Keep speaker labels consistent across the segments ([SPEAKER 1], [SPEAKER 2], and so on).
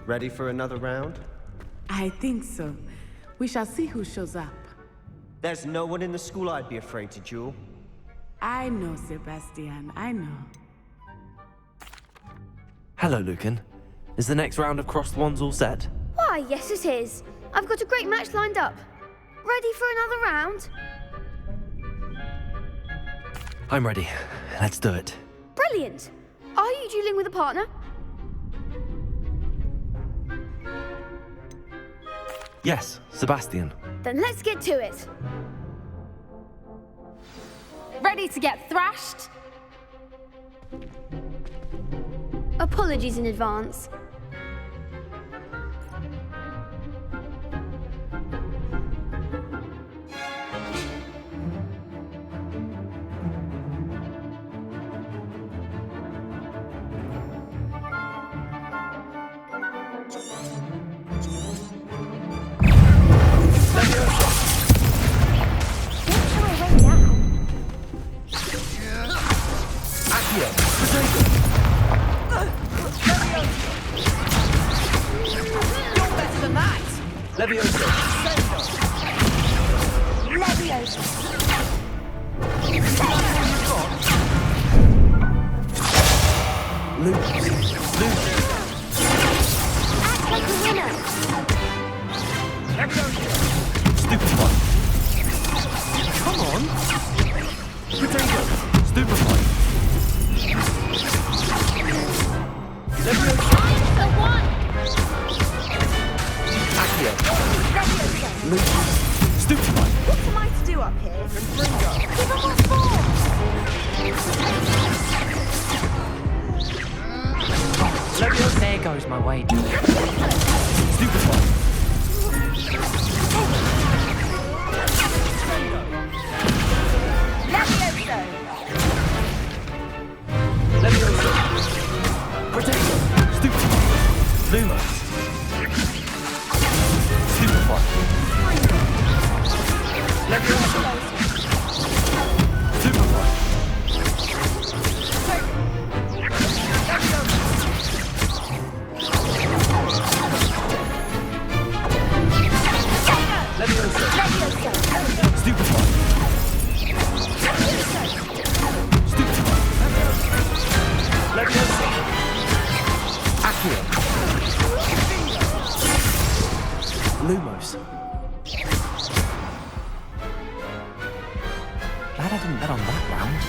[SPEAKER 1] Ready for another round?
[SPEAKER 2] I think so. We shall see who shows up.
[SPEAKER 1] There's no one in the school I'd be afraid to duel.
[SPEAKER 2] I know, Sebastian, I know.
[SPEAKER 3] Hello, Lucan. Is the next round of Crossed Wands all set?
[SPEAKER 4] Why, yes it is. I've got a great match lined up. Ready for another round?
[SPEAKER 3] I'm ready. Let's do it.
[SPEAKER 4] Brilliant. Are you dueling with a partner?
[SPEAKER 3] Yes, Sebastian.
[SPEAKER 4] Then let's get to it.
[SPEAKER 5] Ready to get thrashed?
[SPEAKER 4] Apologies in advance.
[SPEAKER 3] Leviosa!
[SPEAKER 4] Leviosa!
[SPEAKER 3] Lose!
[SPEAKER 4] Act like a winner!
[SPEAKER 3] Stupefy! Come on! Potato! Stupefy! Leviosa!
[SPEAKER 4] The one!
[SPEAKER 3] Accio!
[SPEAKER 4] Leviosa!
[SPEAKER 3] Lose! Stupefy!
[SPEAKER 4] What am I to do up here? Give up my force!
[SPEAKER 6] There goes my wager.
[SPEAKER 3] Stupefy!
[SPEAKER 4] Leviosa!
[SPEAKER 3] Leviosa! Potato! Stupefy! Lumos! Stupefy! Leviosa! Stupefy! Leviosa! Stupefy! Stupefy! Leviosa! Accio! Lumos! Glad I didn't bet on that round.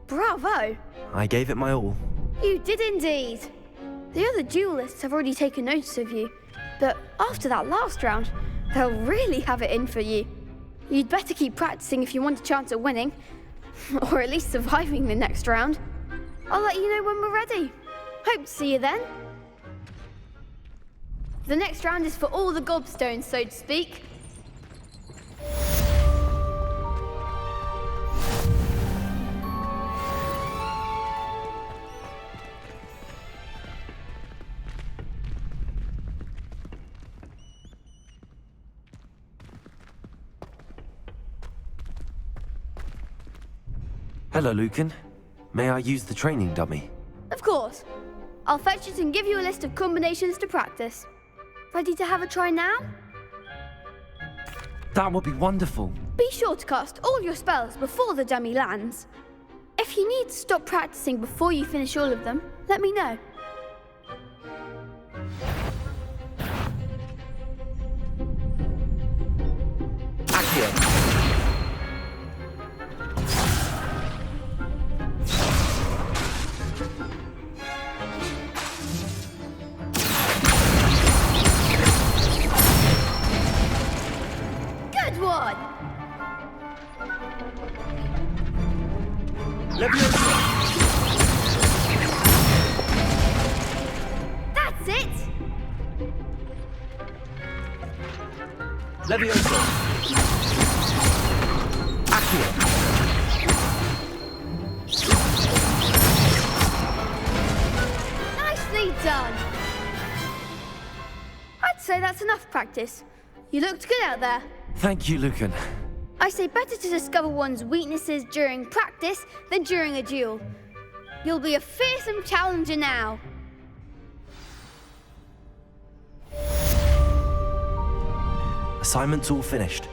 [SPEAKER 4] Bravo!
[SPEAKER 3] I gave it my all.
[SPEAKER 4] You did indeed. The other duelists have already taken notice of you, but after that last round, they'll really have it in for you. You'd better keep practicing if you want a chance at winning, or at least surviving the next round. I'll let you know when we're ready. Hope to see you then. The next round is for all the gobstones, so to speak.
[SPEAKER 3] Hello, Lucan. May I use the training dummy?
[SPEAKER 4] Of course. I'll fetch it and give you a list of combinations to practice. Ready to have a try now?
[SPEAKER 3] That would be wonderful.
[SPEAKER 4] Be sure to cast all your spells before the dummy lands. If you need to stop practicing before you finish all of them, let me know.
[SPEAKER 3] Accio!
[SPEAKER 4] Good one!
[SPEAKER 3] Leviosa!
[SPEAKER 4] That's it!
[SPEAKER 3] Leviosa! Accio!
[SPEAKER 4] Nicely done! I'd say that's enough practice. You looked good out there.
[SPEAKER 3] Thank you, Lucan.
[SPEAKER 4] I say better to discover one's weaknesses during practice than during a duel. You'll be a fearsome challenger now.
[SPEAKER 3] Assignment's all finished.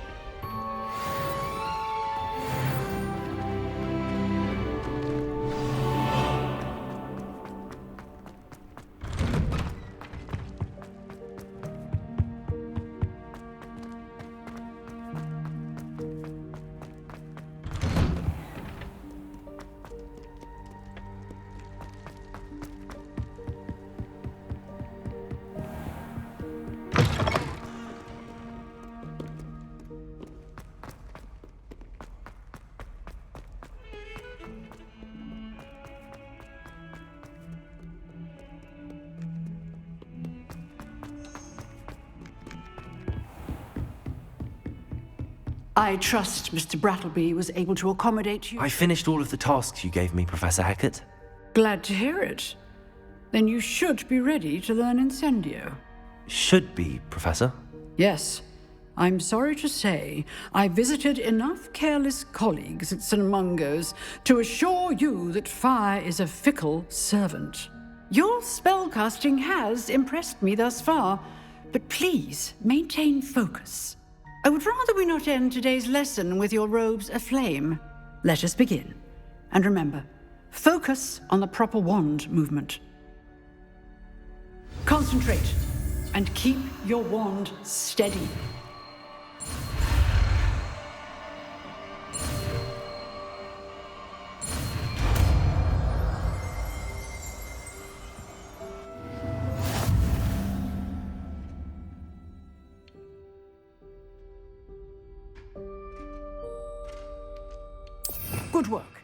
[SPEAKER 6] I trust Mr. Brattleby was able to accommodate you.
[SPEAKER 3] I finished all of the tasks you gave me, Professor Hecat.
[SPEAKER 6] Glad to hear it. Then you should be ready to learn Incendio.
[SPEAKER 3] Should be, Professor.
[SPEAKER 6] Yes. I'm sorry to say, I visited enough careless colleagues at St. Mungo's to assure you that fire is a fickle servant. Your spellcasting has impressed me thus far, but please maintain focus. I would rather we not end today's lesson with your robes aflame. Let us begin. And remember, focus on the proper wand movement. Concentrate and keep your wand steady. Good work.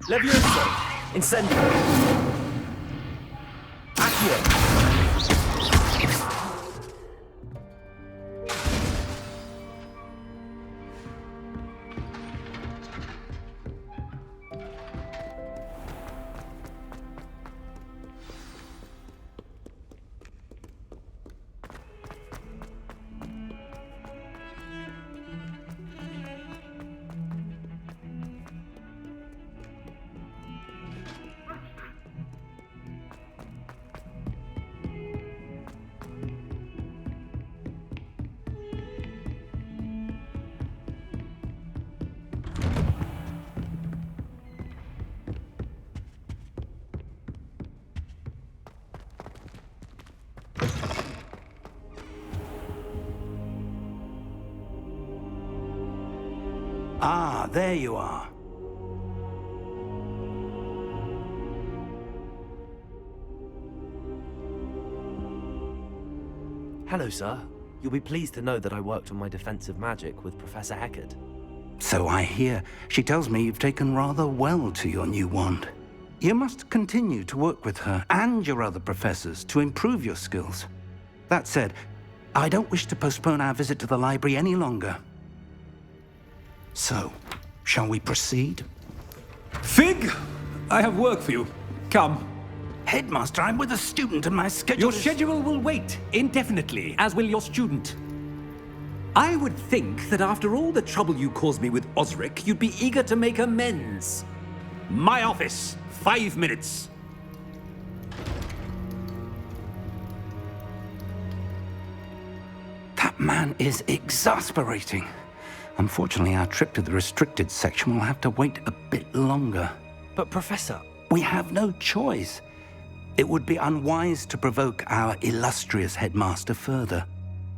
[SPEAKER 1] Levioso! Incendio! Accio!
[SPEAKER 7] Ah, there you are.
[SPEAKER 3] Hello, sir. You'll be pleased to know that I worked on my defensive magic with Professor Hecat.
[SPEAKER 7] So I hear. She tells me you've taken rather well to your new wand. You must continue to work with her and your other professors to improve your skills. That said, I don't wish to postpone our visit to the library any longer. So, shall we proceed?
[SPEAKER 8] Fig! I have work for you. Come.
[SPEAKER 7] Headmaster, I'm with a student and my schedule
[SPEAKER 8] Your
[SPEAKER 7] is...
[SPEAKER 8] schedule will wait indefinitely, as will your student. I would think that after all the trouble you caused me with Osric, you'd be eager to make amends. My office, 5 minutes.
[SPEAKER 7] That man is exasperating. Unfortunately, our trip to the restricted section will have to wait a bit longer.
[SPEAKER 3] But, Professor...
[SPEAKER 7] We have no choice. It would be unwise to provoke our illustrious headmaster further.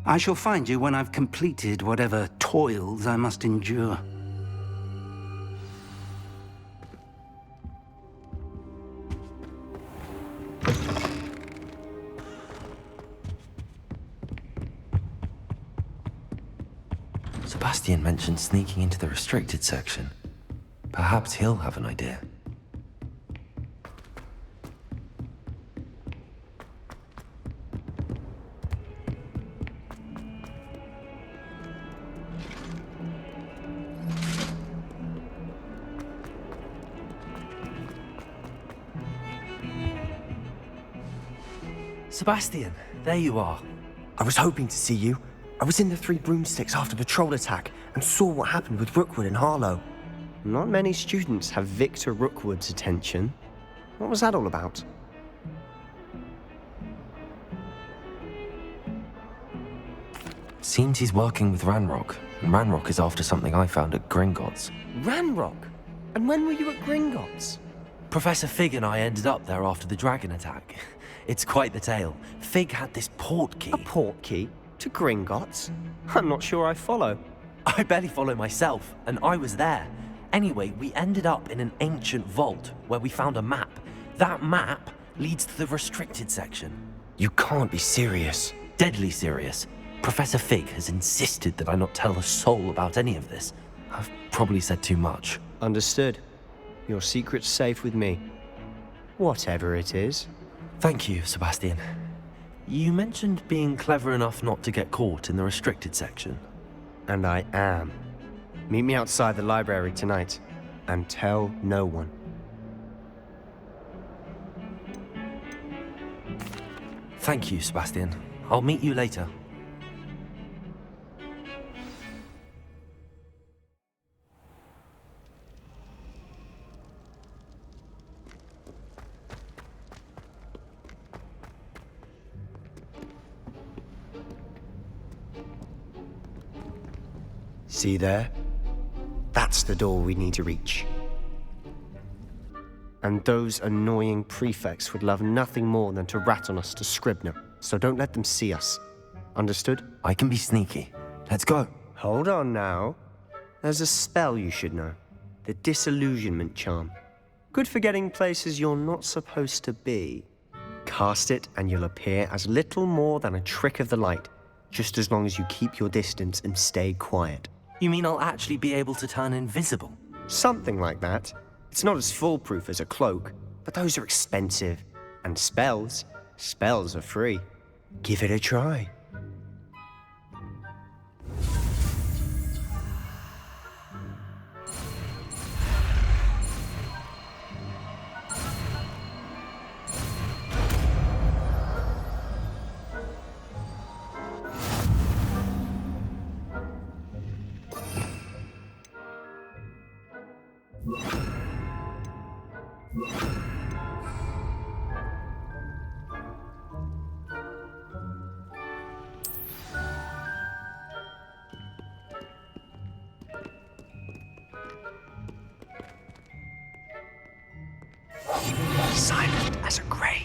[SPEAKER 7] I shall find you when I've completed whatever toils I must endure.
[SPEAKER 3] Sebastian mentioned sneaking into the restricted section. Perhaps he'll have an idea. Sebastian, there you are.
[SPEAKER 1] I was hoping to see you. I was in the Three Broomsticks after the troll attack and saw what happened with Rookwood and Harlow. Not many students have Victor Rookwood's attention. What was that all about?
[SPEAKER 3] Seems he's working with Ranrock, and Ranrock is after something I found at Gringotts.
[SPEAKER 1] Ranrock? And when were you at Gringotts?
[SPEAKER 3] Professor Fig and I ended up there after the dragon attack. It's quite the tale. Fig had this port key.
[SPEAKER 1] A port key? To Gringotts? I'm not sure I follow.
[SPEAKER 3] I barely follow myself, and I was there. Anyway, we ended up in an ancient vault where we found a map. That map leads to the restricted section.
[SPEAKER 1] You can't be serious.
[SPEAKER 3] Deadly serious. Professor Fig has insisted that I not tell a soul about any of this. I've probably said too much.
[SPEAKER 1] Understood. Your secret's safe with me. Whatever it is.
[SPEAKER 3] Thank you, Sebastian. You mentioned being clever enough not to get caught in the restricted section.
[SPEAKER 1] And I am. Meet me outside the library tonight, and tell no one.
[SPEAKER 3] Thank you, Sebastian. I'll meet you later.
[SPEAKER 1] See there? That's the door we need to reach. And those annoying prefects would love nothing more than to rat on us to Scribner, so don't let them see us. Understood?
[SPEAKER 3] I can be sneaky. Let's go.
[SPEAKER 1] Hold on now. There's a spell you should know. The Disillusionment Charm. Good for getting places you're not supposed to be. Cast it and you'll appear as little more than a trick of the light, just as long as you keep your distance and stay quiet.
[SPEAKER 3] You mean I'll actually be able to turn invisible?
[SPEAKER 1] Something like that. It's not as foolproof as a cloak, but those are expensive. And spells are free. Give it a try. Silent as a grave.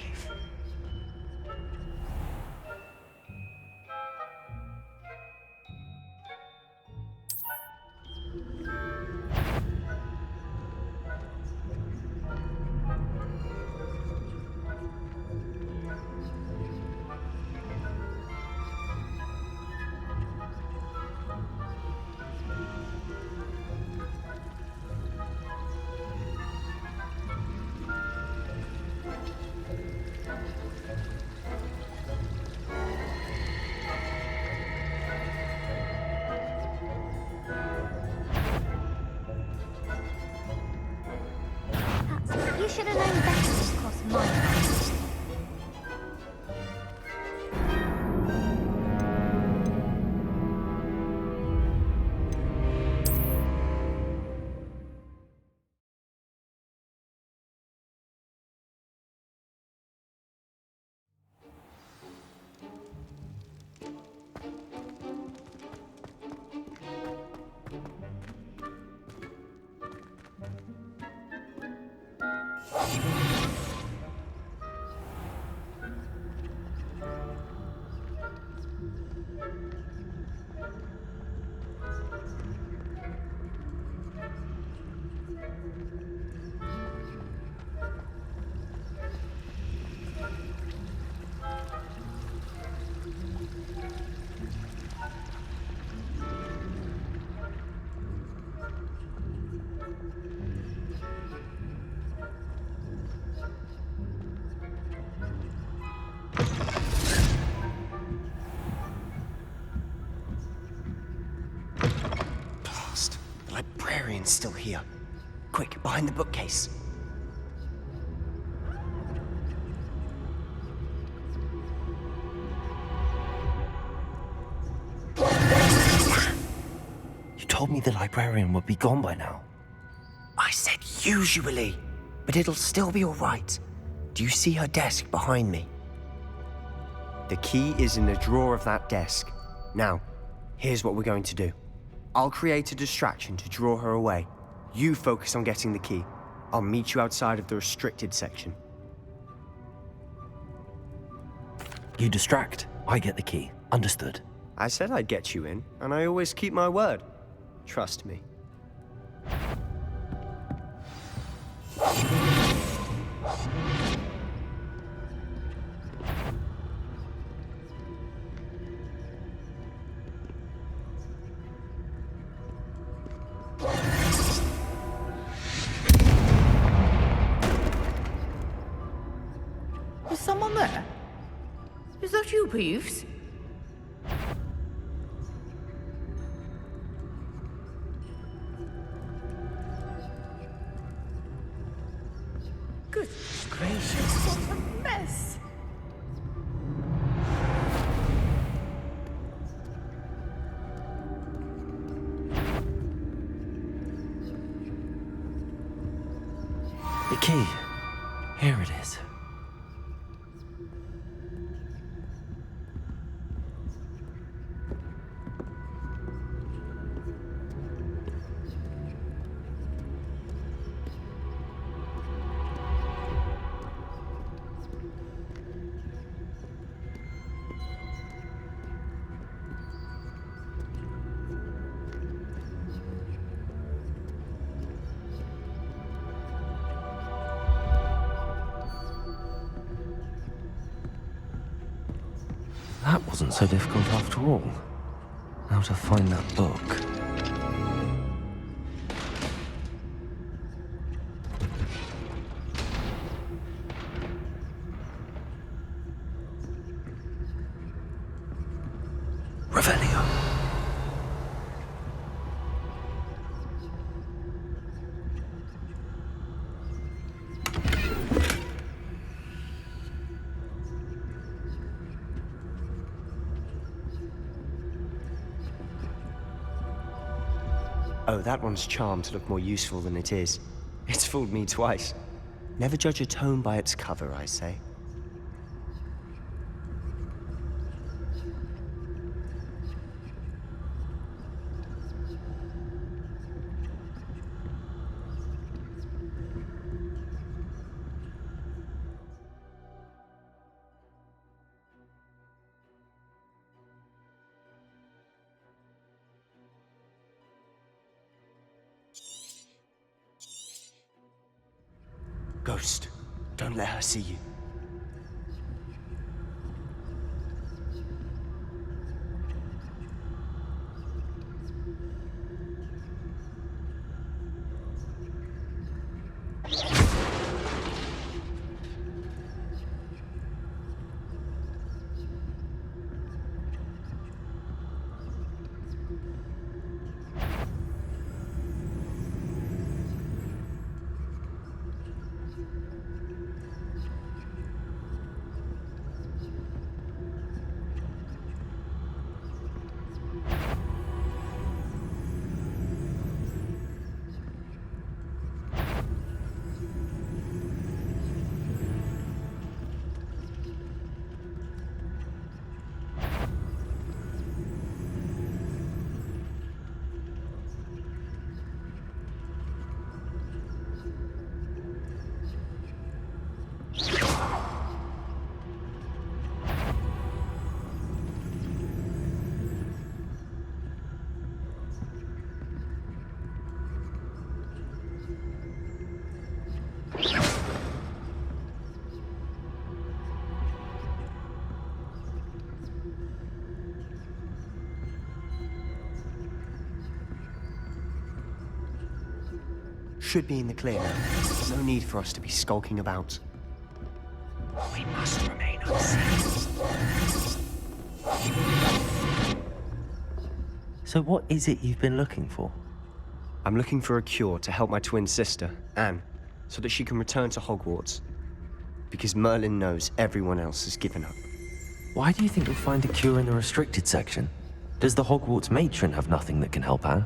[SPEAKER 9] You should have known better to cross my path.
[SPEAKER 1] still here. Quick, behind the bookcase.
[SPEAKER 3] You told me the librarian would be gone by now.
[SPEAKER 1] I said usually, but it'll still be all right. Do you see her desk behind me? The key is in the drawer of that desk. Now, here's what we're going to do. I'll create a distraction to draw her away. You focus on getting the key. I'll meet you outside of the restricted section.
[SPEAKER 3] You distract, I get the key. Understood.
[SPEAKER 1] I said I'd get you in, and I always keep my word. Trust me.
[SPEAKER 2] Is someone there? Is that you, Peeves? Goodness gracious, what a mess!
[SPEAKER 3] The key. Here it is. That wasn't so difficult after all. How to find that book. Revelio.
[SPEAKER 1] Oh, that one's charmed to look more useful than it is. It's fooled me twice. Never judge a tome by its cover, I say. Ghost, don't let her see you. Should be in the clear now. No need for us to be skulking about. We must remain unseen.
[SPEAKER 3] So what is it you've been looking for?
[SPEAKER 1] I'm looking for a cure to help my twin sister, Anne, so that she can return to Hogwarts. Because Merlin knows everyone else has given up.
[SPEAKER 3] Why do you think you'll find a cure in the restricted section? Does the Hogwarts matron have nothing that can help Anne?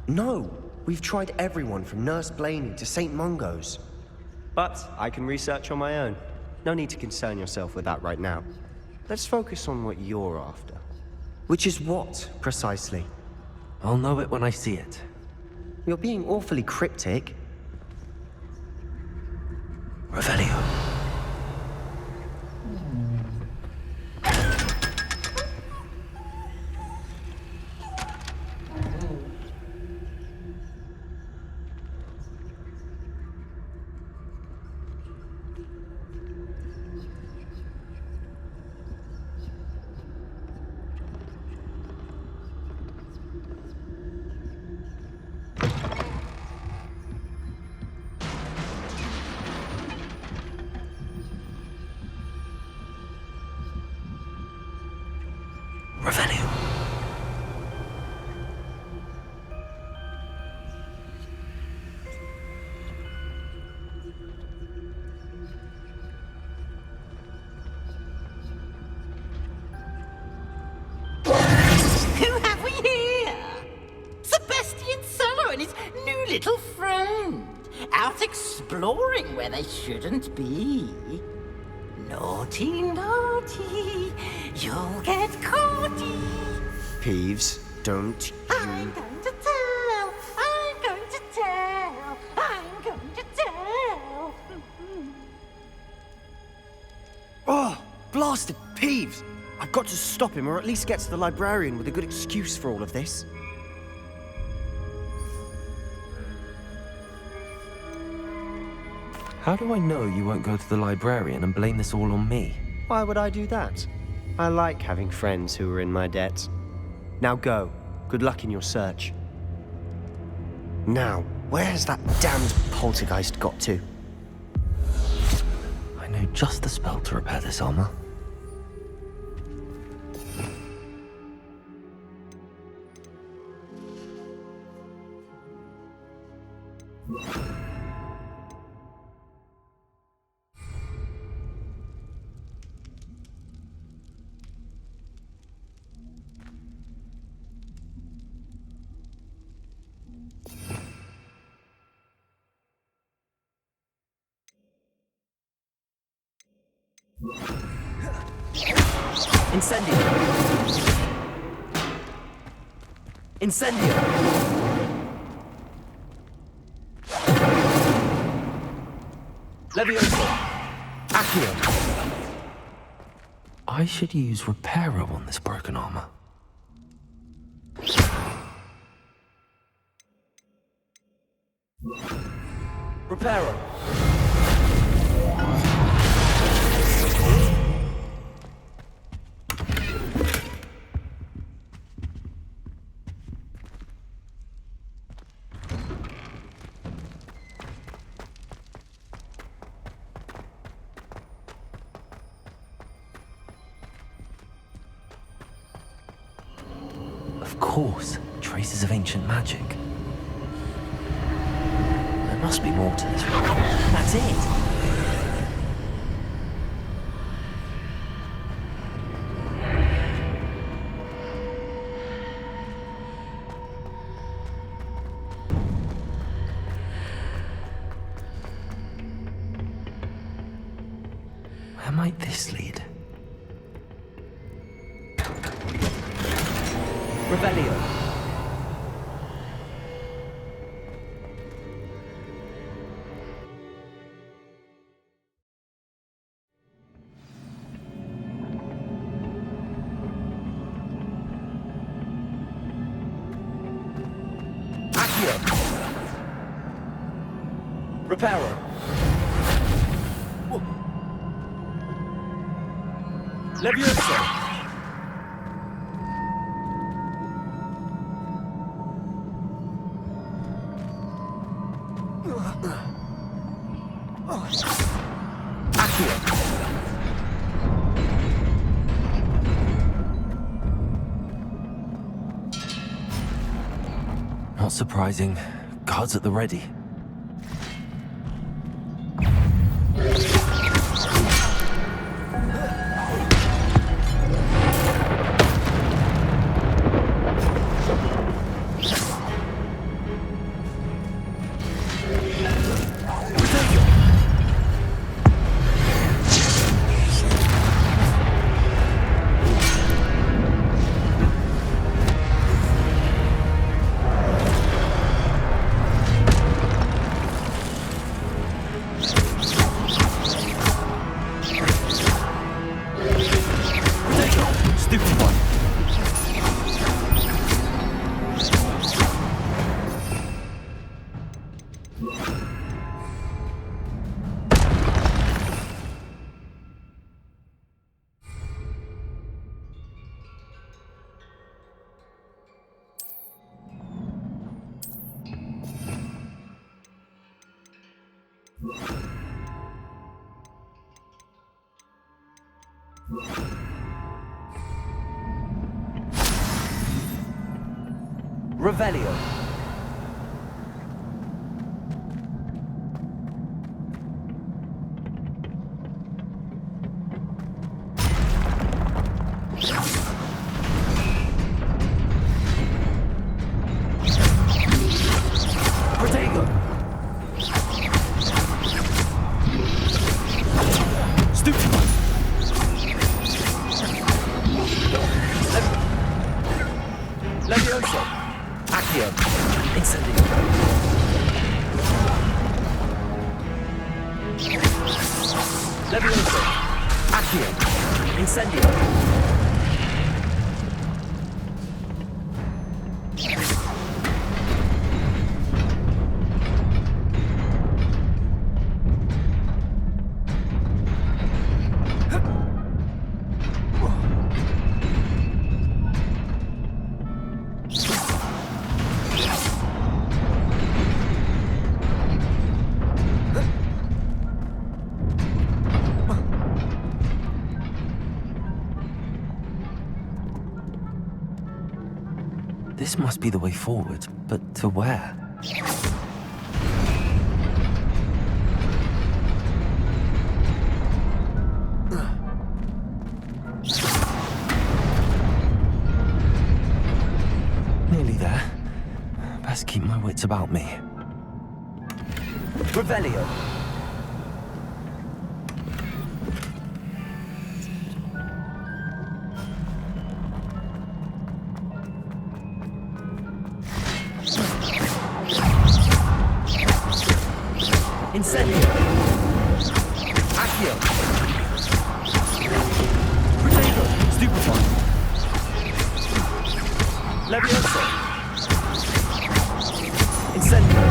[SPEAKER 1] No! We've tried everyone from Nurse Blaney to St. Mungo's. But I can research on my own. No need to concern yourself with that right now. Let's focus on what you're after. Which is what, precisely?
[SPEAKER 3] I'll know it when I see it.
[SPEAKER 1] You're being awfully cryptic.
[SPEAKER 3] Revelio. Revelio.
[SPEAKER 10] Who have we here? Sebastian Solo and his new little friend. Out exploring where they shouldn't be. Naughty, naughty. You'll get caughty.
[SPEAKER 1] Peeves, don't
[SPEAKER 10] I'm going to tell. I'm going to tell. I'm going to tell.
[SPEAKER 1] Oh, blasted Peeves! I've got to stop him, or at least get to the librarian with a good excuse for all of this.
[SPEAKER 3] How do I know you won't go to the librarian and blame this all on me?
[SPEAKER 1] Why would I do that? I like having friends who are in my debt. Now go. Good luck in your search. Now, where has that damned poltergeist got to?
[SPEAKER 3] I know just the spell to repair this armor. Incendio! Incendio! Levioso! Accio! I should use Reparo on this broken armor. Reparo! Of course, traces of ancient magic. There must be more to this one. That's it! Where might this lead? Revelio. Accio. Reparo. Levioso. Not surprising. Cards at the ready. Revelio. Protego. Stupefy. Levioso. Accio. Incendio. Levioso. Accio. Incendio. This must be the way forward, but to where? Nearly there. Best keep my wits about me. Revelio. Incendio. Accio. Protego. Stupefy. Levioso. Incendio.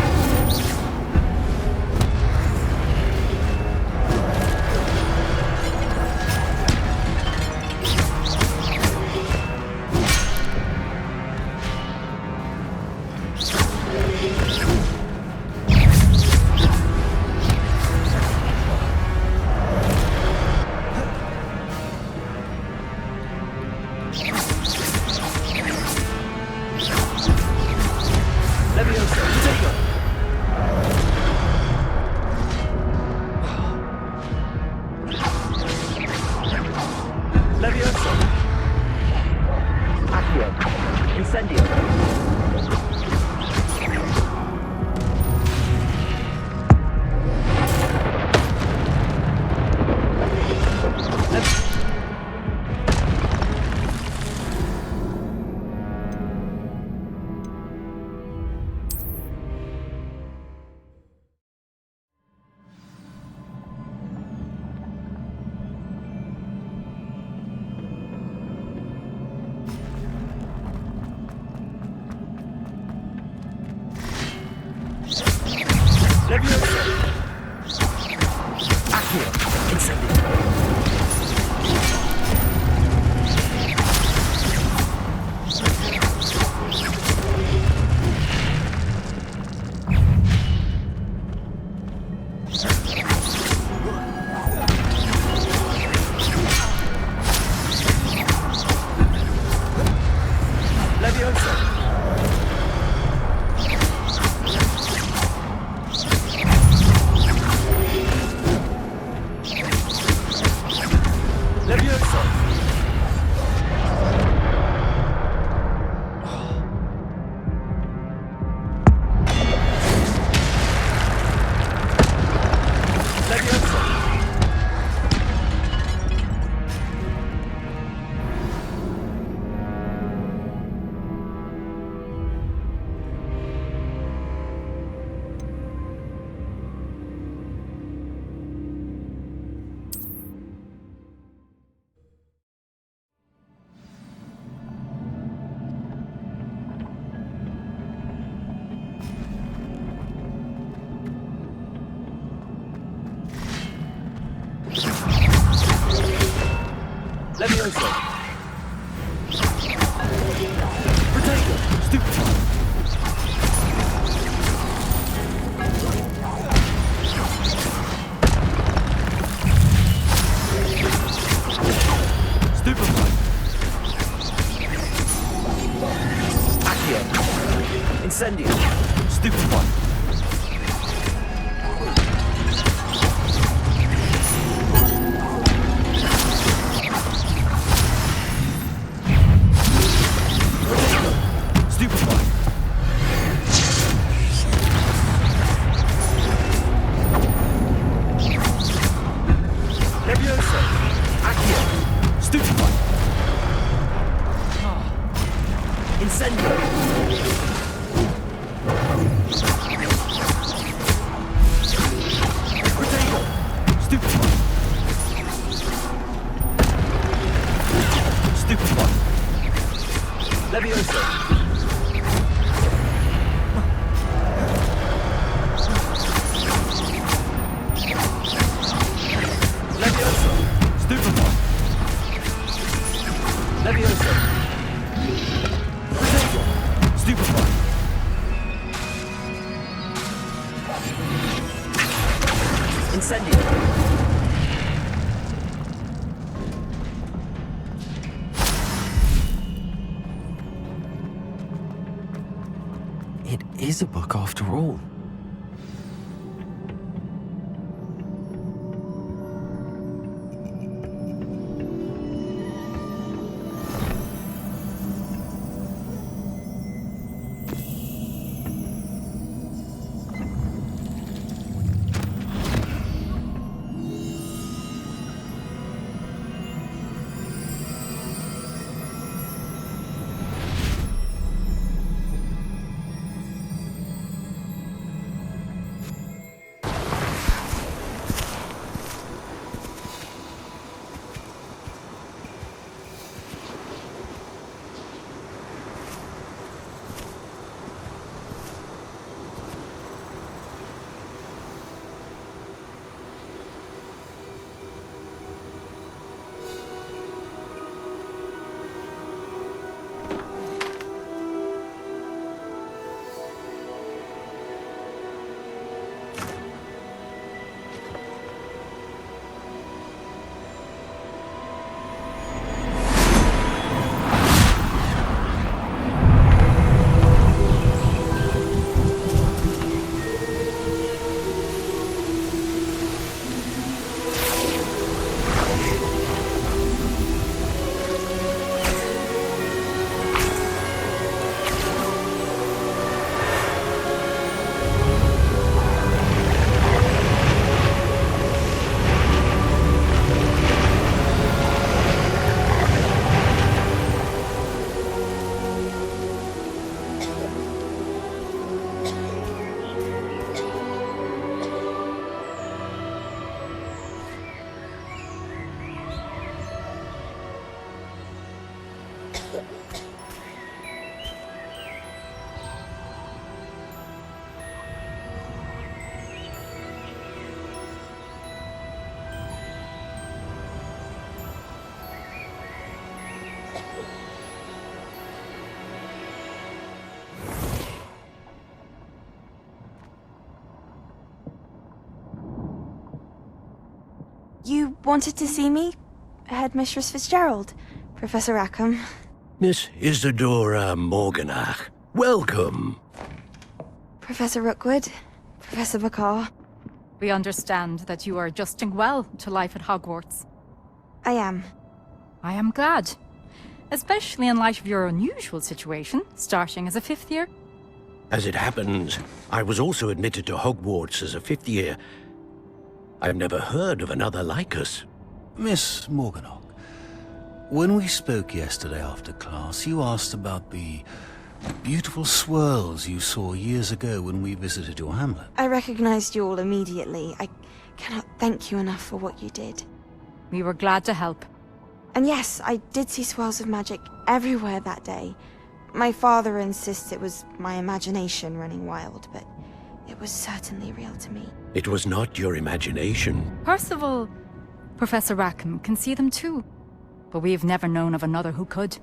[SPEAKER 3] Levioso. Accio. Incendio. Levioso. Accio. Incendio. Levioso. Levioso! Levioso! Potato! Stupefy! Stupefy! Accio! Incendio! Stupefy! It is a book after all.
[SPEAKER 11] You wanted to see me? Headmistress Fitzgerald, Professor Rackham.
[SPEAKER 12] Miss Isadora Morganach, welcome.
[SPEAKER 11] Professor Rookwood, Professor McCaw.
[SPEAKER 5] We understand that you are adjusting well to life at Hogwarts.
[SPEAKER 11] I am.
[SPEAKER 5] I am glad. Especially in light of your unusual situation, starting as a 5th year.
[SPEAKER 12] As it happens, I was also admitted to Hogwarts as a 5th year. I've never heard of another like us.
[SPEAKER 13] Miss Morganach, when we spoke yesterday after class, you asked about the beautiful swirls you saw years ago when we visited your hamlet.
[SPEAKER 11] I recognized you all immediately. I cannot thank you enough for what you did.
[SPEAKER 5] We were glad to help.
[SPEAKER 11] And yes, I did see swirls of magic everywhere that day. My father insists it was my imagination running wild, but it was certainly real to me.
[SPEAKER 12] It was not your imagination.
[SPEAKER 5] Percival, Professor Rackham can see them too. But we've never known of another who could.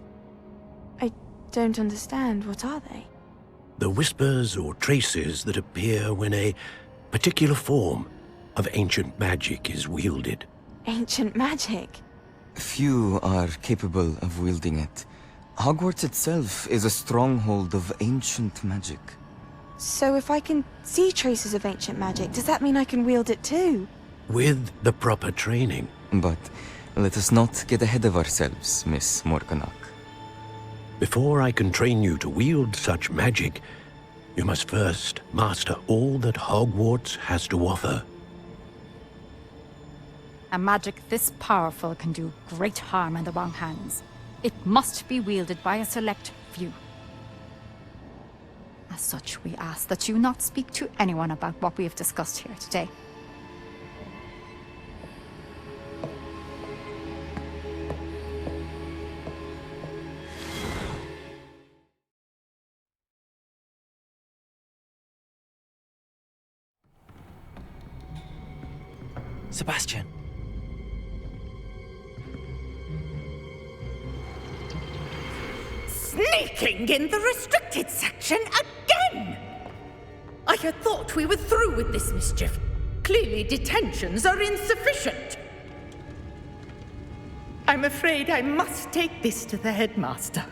[SPEAKER 11] I don't understand. What are they?
[SPEAKER 12] The whispers or traces that appear when a particular form of ancient magic is wielded.
[SPEAKER 11] Ancient magic?
[SPEAKER 14] Few are capable of wielding it. Hogwarts itself is a stronghold of ancient magic.
[SPEAKER 11] So if I can see traces of ancient magic, does that mean I can wield it too?
[SPEAKER 12] With the proper training.
[SPEAKER 14] But let us not get ahead of ourselves, Miss Morganach.
[SPEAKER 12] Before I can train you to wield such magic, you must first master all that Hogwarts has to offer.
[SPEAKER 5] A magic this powerful can do great harm in the wrong hands. It must be wielded by a select few. As such, we ask that you not speak to anyone about what we have discussed here today.
[SPEAKER 3] Sebastian.
[SPEAKER 15] Sneaking in the restricted section again! I had thought we were through with this mischief. Clearly detentions are insufficient. I'm afraid I must take this to the headmaster.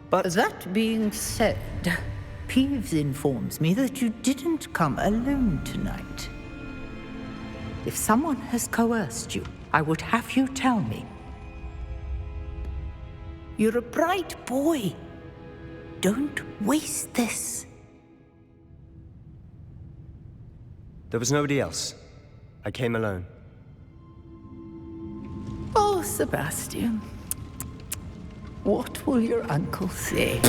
[SPEAKER 16] But that being said, Peeves informs me that you didn't come alone tonight. If someone has coerced you, I would have you tell me. You're a bright boy. Don't waste this.
[SPEAKER 1] There was nobody else. I came alone.
[SPEAKER 16] Oh, Sebastian. What will your uncle say?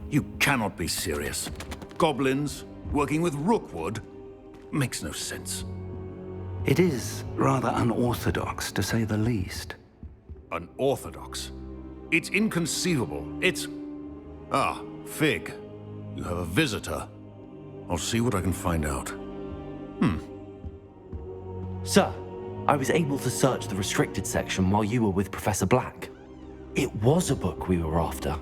[SPEAKER 17] You cannot be serious. Goblins working with Rookwood makes no sense.
[SPEAKER 7] It is rather unorthodox, to say the least.
[SPEAKER 17] Unorthodox? It's inconceivable. It's... Ah, Fig. You have a visitor. I'll see what I can find out.
[SPEAKER 3] Sir, I was able to search the restricted section while you were with Professor Black. It was a book we were after.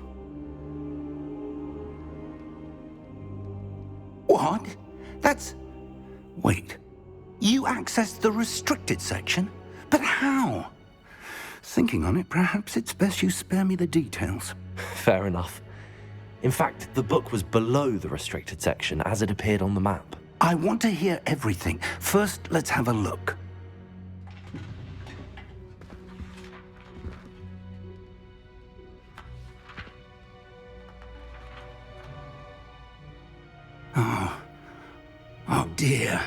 [SPEAKER 7] What? That's... Wait. You accessed the restricted section? But how? Thinking on it, perhaps it's best you spare me the details.
[SPEAKER 3] Fair enough. In fact, the book was below the restricted section as it appeared on the map.
[SPEAKER 7] I want to hear everything. First, let's have a look. Oh dear.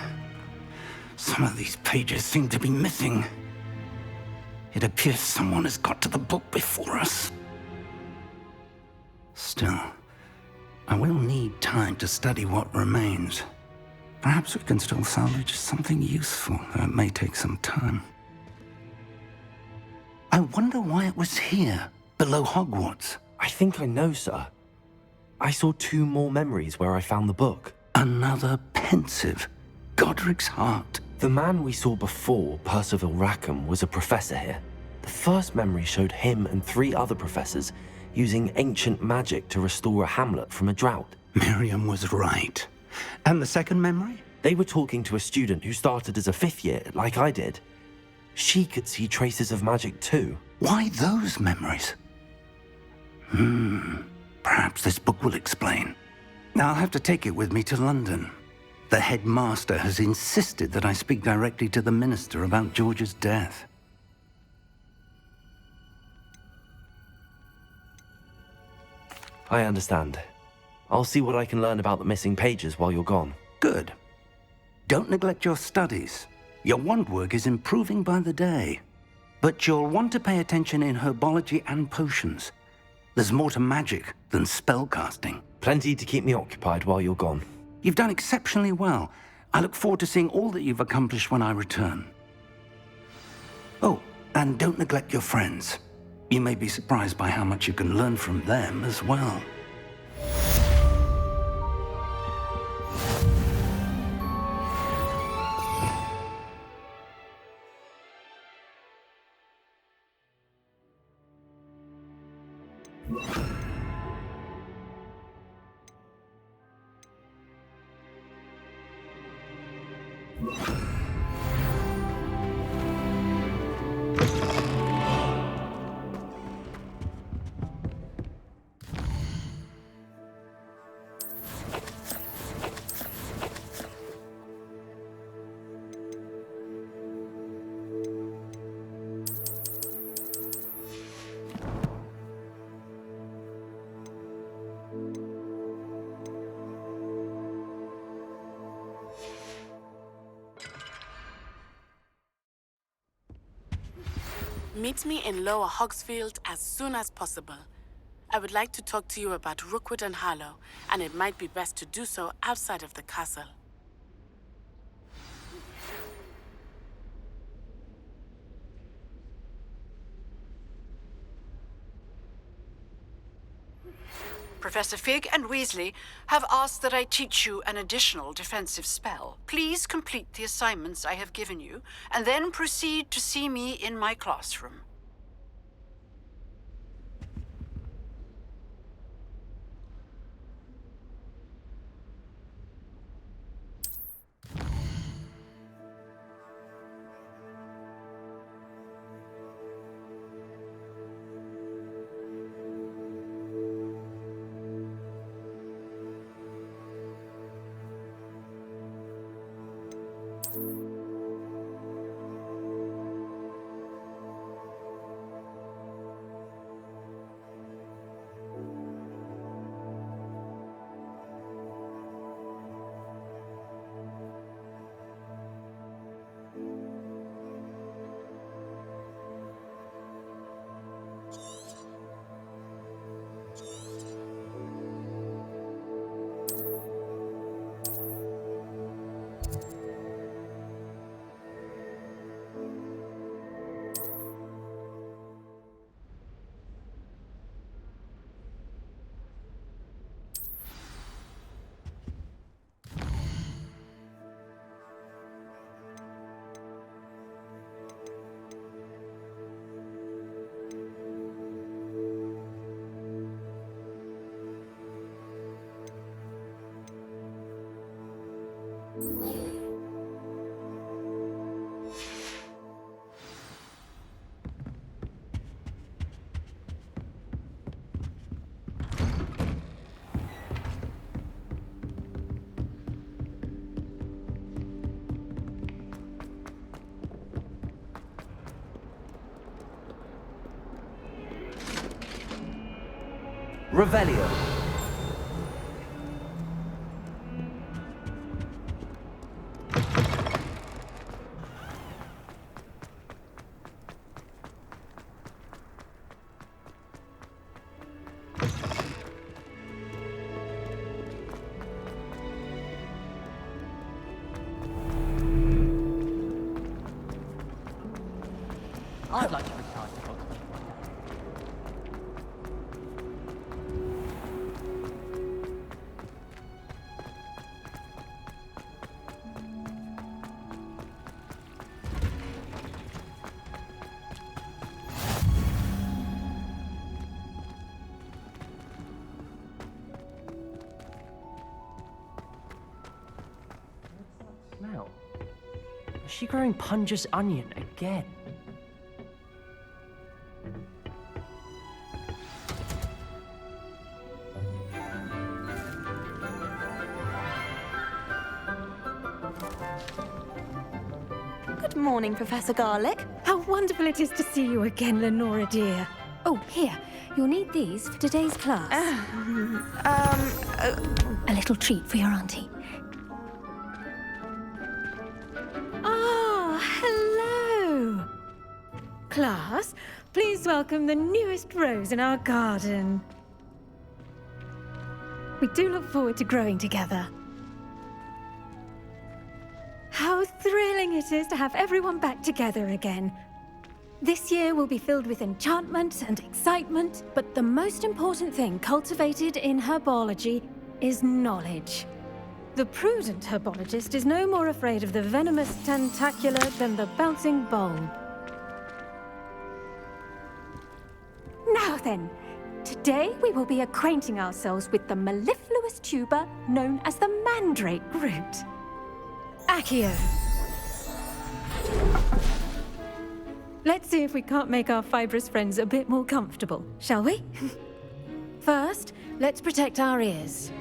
[SPEAKER 7] Some of these pages seem to be missing. It appears someone has got to the book before us. Still, I will need time to study what remains. Perhaps we can still salvage something useful, though it may take some time. I wonder why it was here, below Hogwarts.
[SPEAKER 3] I think I know, sir. I saw 2 more memories where I found the book.
[SPEAKER 7] Another pensive. Godric's heart.
[SPEAKER 3] The man we saw before, Percival Rackham, was a professor here. The first memory showed him and 3 other professors using ancient magic to restore a hamlet from a drought.
[SPEAKER 7] Miriam was right. And the second memory?
[SPEAKER 3] They were talking to a student who started as a 5th year, like I did. She could see traces of magic too.
[SPEAKER 7] Why those memories? Perhaps this book will explain. Now I'll have to take it with me to London. The headmaster has insisted that I speak directly to the minister about George's death.
[SPEAKER 3] I understand. I'll see what I can learn about the missing pages while you're gone.
[SPEAKER 7] Good. Don't neglect your studies. Your wand work is improving by the day. But you'll want to pay attention in herbology and potions. There's more to magic than spellcasting.
[SPEAKER 3] Plenty to keep me occupied while you're gone.
[SPEAKER 7] You've done exceptionally well. I look forward to seeing all that you've accomplished when I return. Oh, and don't neglect your friends. You may be surprised by how much you can learn from them as well.
[SPEAKER 18] Meet me in Lower Hogsfield as soon as possible. I would like to talk to you about Rookwood and Harlow, and it might be best to do so outside of the castle.
[SPEAKER 19] Professor Fig and Weasley have asked that I teach you an additional defensive spell. Please complete the assignments I have given you, and then proceed to see me in my classroom.
[SPEAKER 3] Revelio.
[SPEAKER 20] I'd like to retire to Hogwarts.
[SPEAKER 21] Smell? Is she growing Punja's onion again?
[SPEAKER 22] Good morning, Professor Garlick.
[SPEAKER 23] How wonderful it is to see you again, Lenora dear. Oh, here. You'll need these for today's class. A little treat for your auntie. Ah, hello. Class, please welcome the newest rose in our garden. We do look forward to growing together. How thrilling it is to have everyone back together again. This year will be filled with enchantment and excitement, but the most important thing cultivated in herbology is knowledge. The prudent herbologist is no more afraid of the venomous tentacula than the bouncing bulb. Now then, today we will be acquainting ourselves with the mellifluous tuber known as the mandrake root. Accio. Let's see if we can't make our fibrous friends a bit more comfortable, shall we? First, let's protect our ears.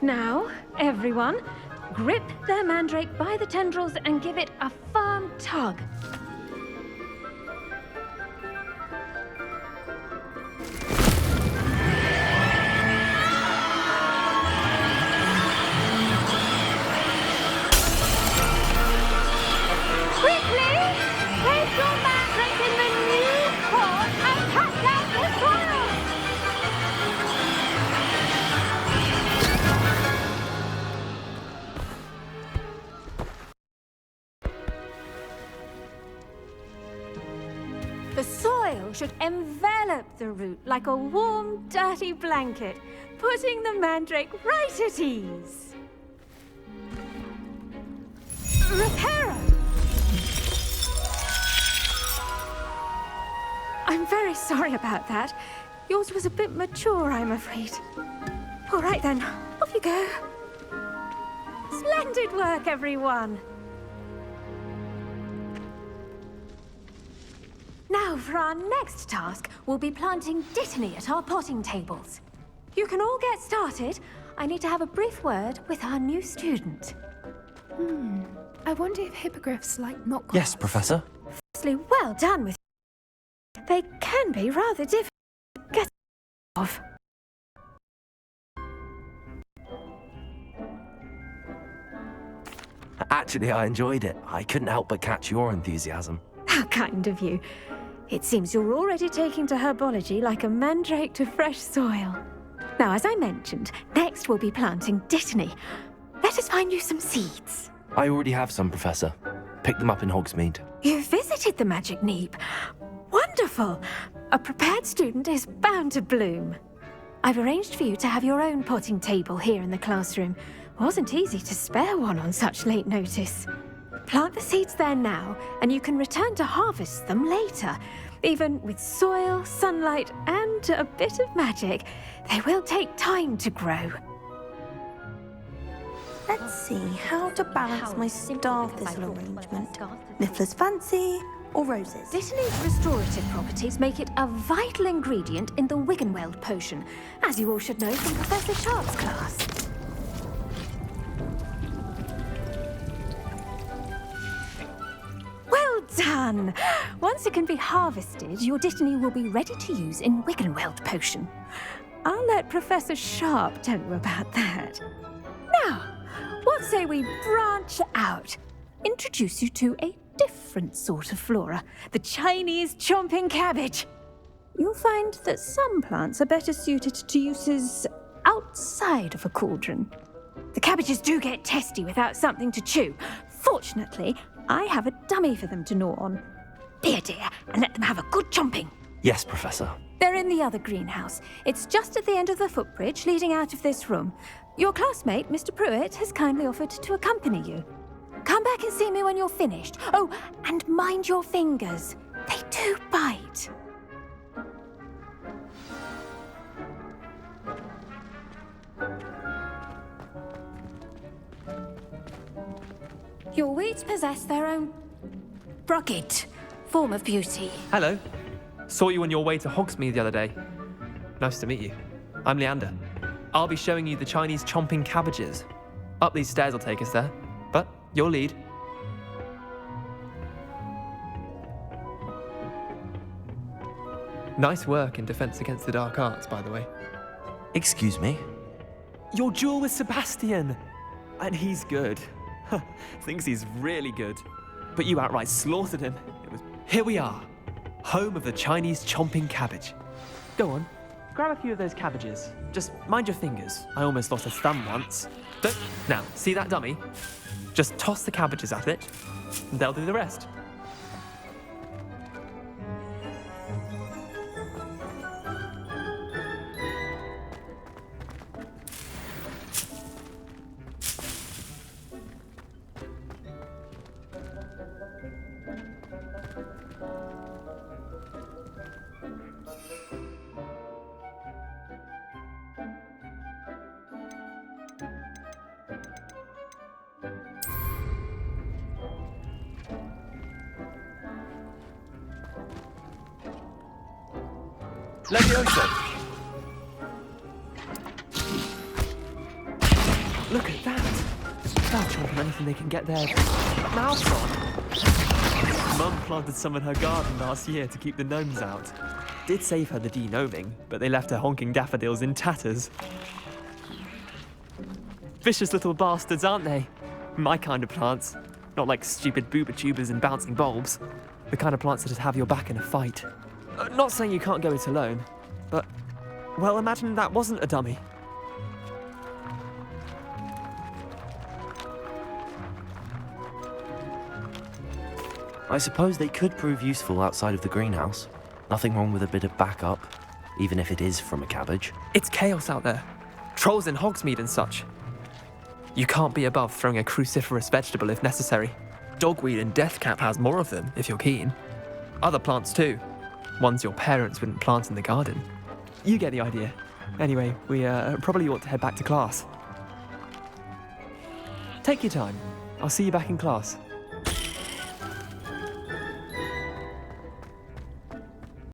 [SPEAKER 23] Now, everyone, grip their mandrake by the tendrils and give it a firm tug.
[SPEAKER 10] Quickly! Place your mandrake in the new pot and cut down the soil!
[SPEAKER 23] The soil should envelop the root like a warm, dirty blanket, putting the mandrake right at ease. Reparo! I'm very sorry about that. Yours was a bit mature, I'm afraid. All right then, off you go. Splendid work, everyone. Now, for our next task, we'll be planting dittany at our potting tables. You can all get started. I need to have a brief word with our new student.
[SPEAKER 2] I wonder if hippogriffs like not.
[SPEAKER 3] Yes, Professor.
[SPEAKER 23] Firstly, well done with. They can be rather difficult to get off.
[SPEAKER 3] Actually, I enjoyed it. I couldn't help but catch your enthusiasm.
[SPEAKER 23] How kind of you. It seems you're already taking to herbology like a mandrake to fresh soil. Now, as I mentioned, next we'll be planting dittany. Let us find you some seeds.
[SPEAKER 3] I already have some, Professor. Picked them up in Hogsmeade.
[SPEAKER 23] You visited the Magic Neep. Wonderful! A prepared student is bound to bloom. I've arranged for you to have your own potting table here in the classroom. Wasn't easy to spare one on such late notice. Plant the seeds there now, and you can return to harvest them later. Even with soil, sunlight, and a bit of magic, they will take time to grow.
[SPEAKER 22] Let's see how to balance my star thistle arrangement. Niffler's fancy or roses?
[SPEAKER 23] Dittany's restorative properties make it a vital ingredient in the Wiggenweld potion, as you all should know from Professor Sharp's class. Well done! Once it can be harvested, your Dittany will be ready to use in Wiggenweld potion. I'll let Professor Sharp tell you about that. Now, what say we branch out? Introduce you to a different sort of flora, the Chinese chomping cabbage. You'll find that some plants are better suited to uses outside of a cauldron. The cabbages do get testy without something to chew. Fortunately, I have a dummy for them to gnaw on. Be a dear and let them have a good chomping.
[SPEAKER 3] Yes, Professor.
[SPEAKER 23] They're in the other greenhouse. It's just at the end of the footbridge leading out of this room. Your classmate, Mr. Pruitt, has kindly offered to accompany you. Come back and see me when you're finished. Oh, and mind your fingers. They do bite. Your weeds possess their own rugged form of beauty.
[SPEAKER 4] Hello. Saw you on your way to Hogsmeade the other day. Nice to meet you. I'm Leander. I'll be showing you the Chinese chomping cabbages. Up these stairs will take us there, but you'll lead. Nice work in Defense Against the Dark Arts, by the way.
[SPEAKER 3] Excuse me?
[SPEAKER 4] Your duel with Sebastian! And he's good. Thinks he's really good. But you outright slaughtered him. Here we are, home of the Chinese chomping cabbage. Go on, grab a few of those cabbages. Just mind your fingers. I almost lost a thumb once. Now, see that dummy? Just toss the cabbages at it, and they'll do the rest. Levioso! Look at that! They'll chomp on anything they can get their mouths on. Mum planted some in her garden last year to keep the gnomes out. Did save her the de-gnoming, but they left her honking daffodils in tatters. Vicious little bastards, aren't they? My kind of plants. Not like stupid booba tubers and bouncing bulbs. The kind of plants that'd have your back in a fight. Not saying you can't go it alone, but, well, imagine that wasn't a dummy.
[SPEAKER 3] I suppose they could prove useful outside of the greenhouse. Nothing wrong with a bit of backup, even if it is from a cabbage.
[SPEAKER 4] It's chaos out there. Trolls in Hogsmeade and such. You can't be above throwing a cruciferous vegetable if necessary. Dogweed and deathcap has more of them, if you're keen. Other plants too. Ones your parents wouldn't plant in the garden. You get the idea. Anyway, we probably ought to head back to class. Take your time. I'll see you back in class.